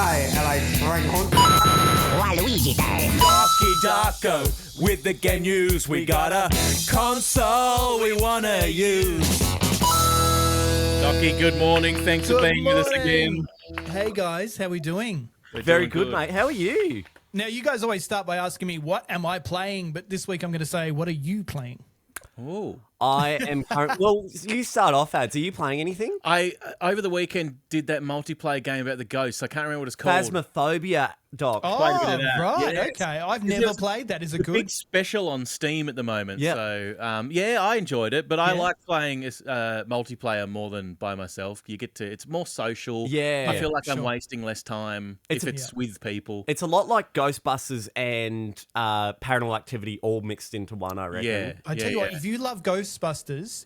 Day, LA Dragon. Waluigi Day. Docky Darko with the game news. We got a console we wanna use. Docky, good morning. Thanks for being with us again. Hey guys, how we doing? Very good, mate. How are you? Now you guys always start by asking me what am I playing, but this week I'm going to say what are you playing? Oh, I am well, you start off, Ads. Are you playing anything? I over the weekend did that multiplayer game about the ghosts. I can't remember what it's called. Phasmophobia, Doc. Oh, Quite a bit of that. right, Yes. okay. I've never played that. Is it Big good? special on Steam at the moment. Yep. So, yeah, I enjoyed it, but I Yeah. like playing multiplayer more than by myself. It's more social. Yeah. I feel like I'm Sure. wasting less time if it's with people. It's a lot like Ghostbusters and Paranormal Activity all mixed into one, I reckon. Yeah. I tell you what, if you love Ghostbusters,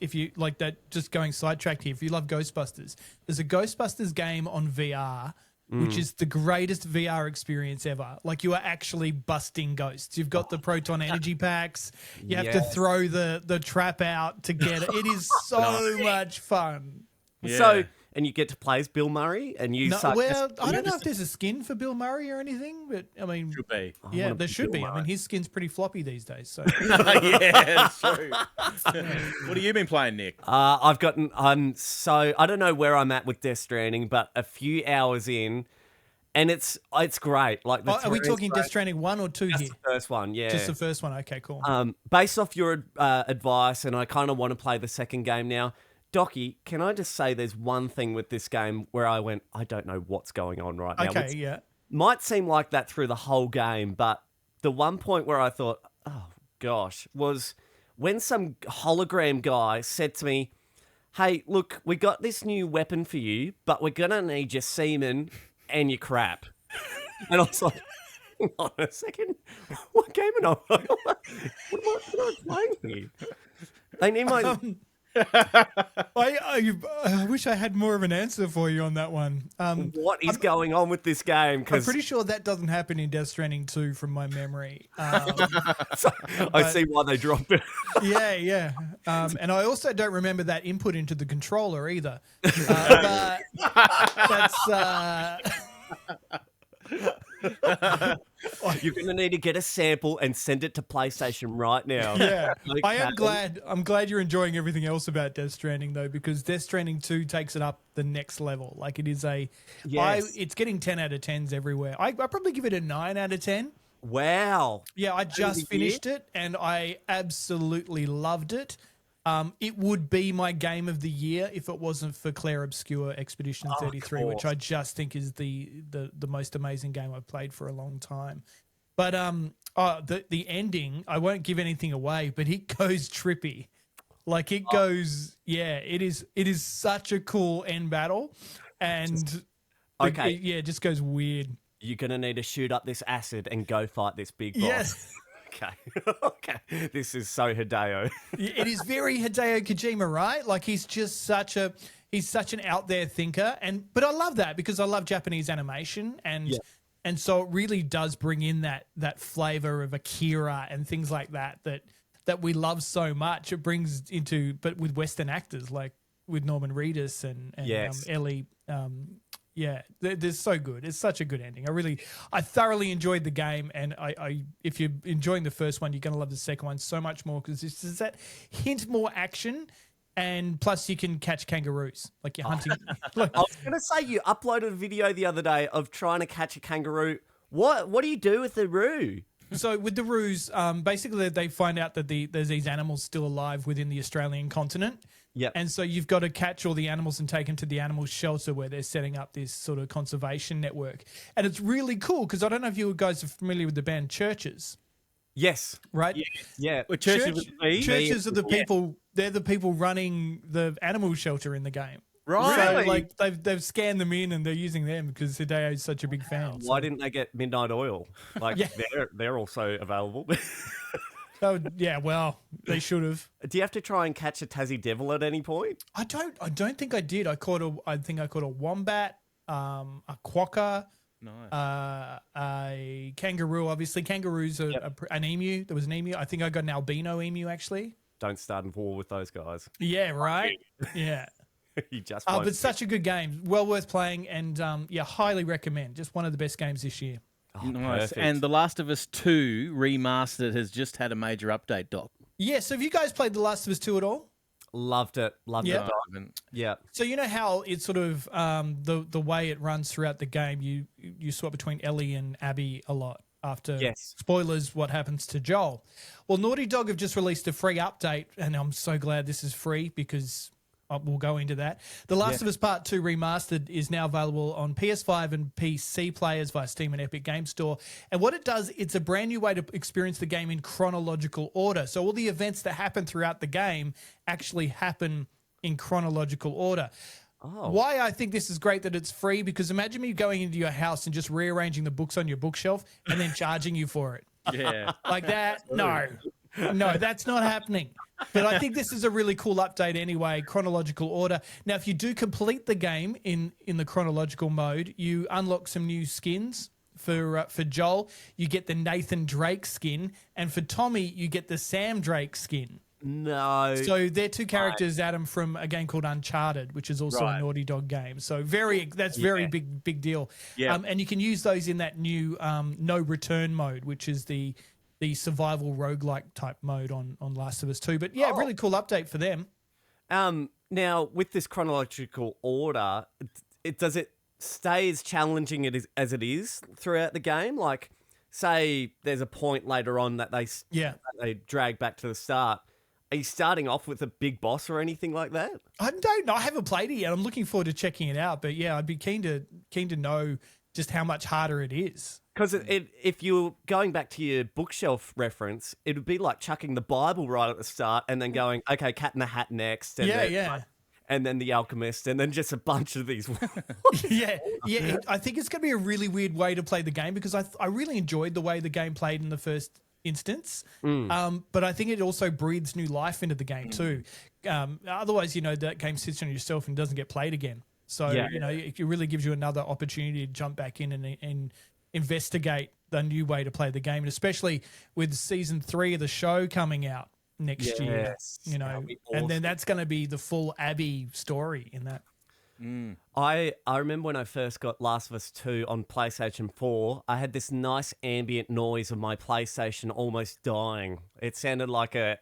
if you like that, just going sidetracked here, if you love Ghostbusters, there's a Ghostbusters game on VR, which is the greatest VR experience ever. Like, you are actually busting ghosts. You've got the proton energy packs. You have to Yes. throw the trap out to get it. It is so much fun. Yeah. So, and you get to play as Bill Murray, and you No, suck. well, I don't know if there's a skin for Bill Murray or anything, but I mean, Should be. yeah, wanna there be should Bill be. I mean, Murray. his skin's pretty floppy these days. So Yeah, it's true. What have you been playing, Nick? I've gotten. I don't know where I'm at with Death Stranding, but a few hours in, and it's great. Like, are we terrain's talking great. Death Stranding 1 or 2 Just here? the first one? Yeah, Just the first one. Okay, cool. based off your advice, and I kind of want to play the second game now. Docky, can I just say there's one thing with this game where I went, I don't know what's going on right now. Okay, Which yeah. might seem like that through the whole game, but the one point where I thought, oh gosh, was when some hologram guy said to me, hey, look, we got this new weapon for you, but we're going to need your semen and your crap. And I was like, hang on a second, what game am I what am I playing here? They need my... I wish I had more of an answer for you on that one. What is going on with this game? I'm Because pretty sure that doesn't happen in Death Stranding 2 from my memory. I see why they dropped it. Yeah. And I also don't remember that input into the controller either. But that's... You're going to need to get a sample and send it to PlayStation right now. Yeah, Okay. I'm glad you're enjoying everything else about Death Stranding though, because Death Stranding 2 takes it up the next level. Like, it is it's getting 10 out of 10s everywhere. I probably give it a 9 out of 10. Wow. Yeah, I just the finished it and I absolutely loved it. It would be my game of the year if it wasn't for Claire Obscure Expedition 33, which course. I just think is the most amazing game I've played for a long time. But the ending, I won't give anything away, but it goes trippy. Like, it goes, it is such a cool end battle, and it just goes weird. You're going to need to shoot up this acid and go fight this big boss. Yes. Okay. This is so Hideo. It is very Hideo Kojima, right? Like, he's such an out there thinker, but I love that because I love Japanese animation, and so it really does bring in that flavor of Akira and things like that that we love so much. It brings into, but with Western actors like with Norman Reedus and Yes. Ellie. They're so good. It's such a good ending. I thoroughly enjoyed the game, and if you're enjoying the first one, you're going to love the second one so much more because there's that hint more action, and plus you can catch kangaroos like you're hunting. I was going to say, you uploaded a video the other day of trying to catch a kangaroo. What do you do with the roo? So with the roos, basically they find out that there's these animals still alive within the Australian continent. Yep. And so you've got to catch all the animals and take them to the animal shelter where they're setting up this sort of conservation network. And it's really cool because I don't know if you guys are familiar with the band Churches, Yes. right? Yeah. Well, Churches with me. Churches are the people. They're the people running the animal shelter in the game. Right. So, Really? like, they've scanned them in and they're using them because Hideo's such a big fan. Why didn't they get Midnight Oil? Like, Yeah. they're also available. So, yeah, well, they should have. Do you have to try and catch a Tassie Devil at any point? I don't think I did. I think I caught a wombat, a quokka, Nice. a kangaroo. Obviously, kangaroos are an emu. There was an emu. I think I got an albino emu actually. Don't start in war with those guys. Yeah, right. Yeah. You just But won't. such a good game. Well worth playing. And yeah, highly recommend. Just one of the best games this year. Nice. Perfect. And The Last of Us 2 Remastered has just had a major update, Doc. Yeah, so have you guys played The Last of Us 2 at all? Loved it. Loved Yeah. it. Haven't- Yeah. So you know how it's sort of the way it runs throughout the game. You swap between Ellie and Abby a lot after Yes. spoilers what happens to Joel. Well, Naughty Dog have just released a free update, and I'm so glad this is free because we'll go into that. The Last of Us Part 2 Remastered is now available on PS5 and PC players via Steam and Epic Game Store. And what it does, it's a brand new way to experience the game in chronological order. So all the events that happen throughout the game actually happen in chronological order. Why I think this is great that it's free, because imagine me going into your house and just rearranging the books on your bookshelf and then charging you for it. Yeah. Like that? No, that's not happening. But I think this is a really cool update anyway, chronological order. Now, if you do complete the game in the chronological mode, you unlock some new skins. For Joel, you get the Nathan Drake skin, and for Tommy, you get the Sam Drake skin. No. So they're two characters, Adam, from a game called Uncharted, which is also a Naughty Dog game. So very big deal. Yeah. And you can use those in that new no return mode, which is the survival roguelike type mode on Last of Us 2. But yeah, really cool update for them. Now, with this chronological order, does it stay as challenging as it is throughout the game? Like, say there's a point later on that they drag back to the start. Are you starting off with a big boss or anything like that? I don't know. I haven't played it yet. I'm looking forward to checking it out. But yeah, I'd be keen to know just how much harder it is. Because if you're going back to your bookshelf reference, it would be like chucking the Bible right at the start and then going, okay, Cat in the Hat next. And and then The Alchemist, and then just a bunch of these. Yeah. I think it's going to be a really weird way to play the game, because I really enjoyed the way the game played in the first instance. But I think it also breathes new life into the game too. Otherwise, that game sits on yourself and doesn't get played again. So, it really gives you another opportunity to jump back in and investigate the new way to play the game. And especially with season 3 of the show coming out next year, that'd be and then awesome. that's going to be the full Abby story in that. I remember when I first got Last of Us 2 on PlayStation 4, I had this nice ambient noise of my PlayStation almost dying. It sounded like a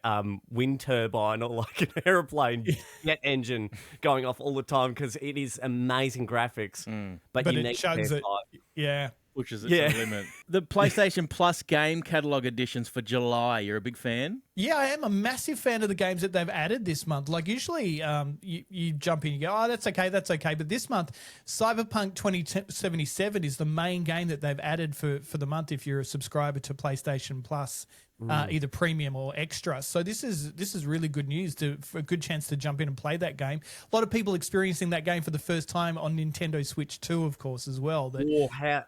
wind turbine or like an aeroplane jet engine going off all the time, because it is amazing graphics. But you it need chugs it. PS5. Yeah. Pushes it to the limit. The PlayStation Plus game catalog editions for July. You're a big fan? Yeah, I am a massive fan of the games that they've added this month. Like usually you jump in and you go, oh, that's okay. But this month, Cyberpunk 2077 is the main game that they've added for the month if you're a subscriber to PlayStation Plus, either premium or extra. So this is really good news for a good chance to jump in and play that game. A lot of people experiencing that game for the first time on Nintendo Switch 2, of course, as well.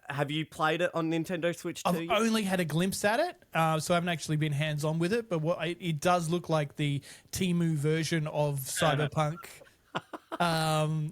Have you played it on Nintendo Switch 2? I've only had a glimpse at it, so I haven't actually been hands-on with it, but it does look like the Temu version of Cyberpunk.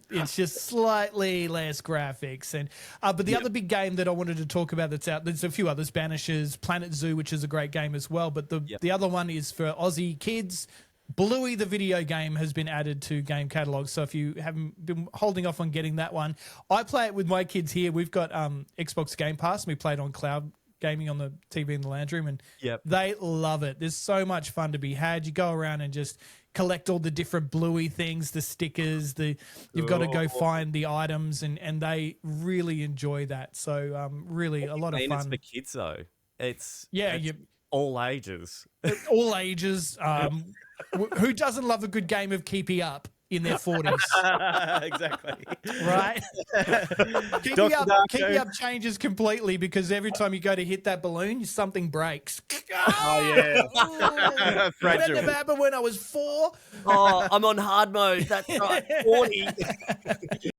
It's just slightly less graphics, and but the other big game that I wanted to talk about that's out, there's a few others, Banishers, Planet Zoo, which is a great game as well, but the other one is for Aussie kids. Bluey the video game has been added to game catalogs, so if you haven't been holding off on getting that one, I play it with my kids here. We've got Xbox Game Pass, and we play it on cloud gaming on the TV in the lounge room, and they love it. There's so much fun to be had. You go around and just collect all the different Bluey things, the stickers, you've got to go find the items, and they really enjoy that. So really a lot of fun. It's for kids though. It's all ages. All ages. Who doesn't love a good game of Keepy Up in their 40s? Exactly. Right? Keepy Up changes completely, because every time you go to hit that balloon, something breaks. Oh, yeah. That Fragile. never happened when I was 4. Oh, I'm on hard mode. That's right. 40.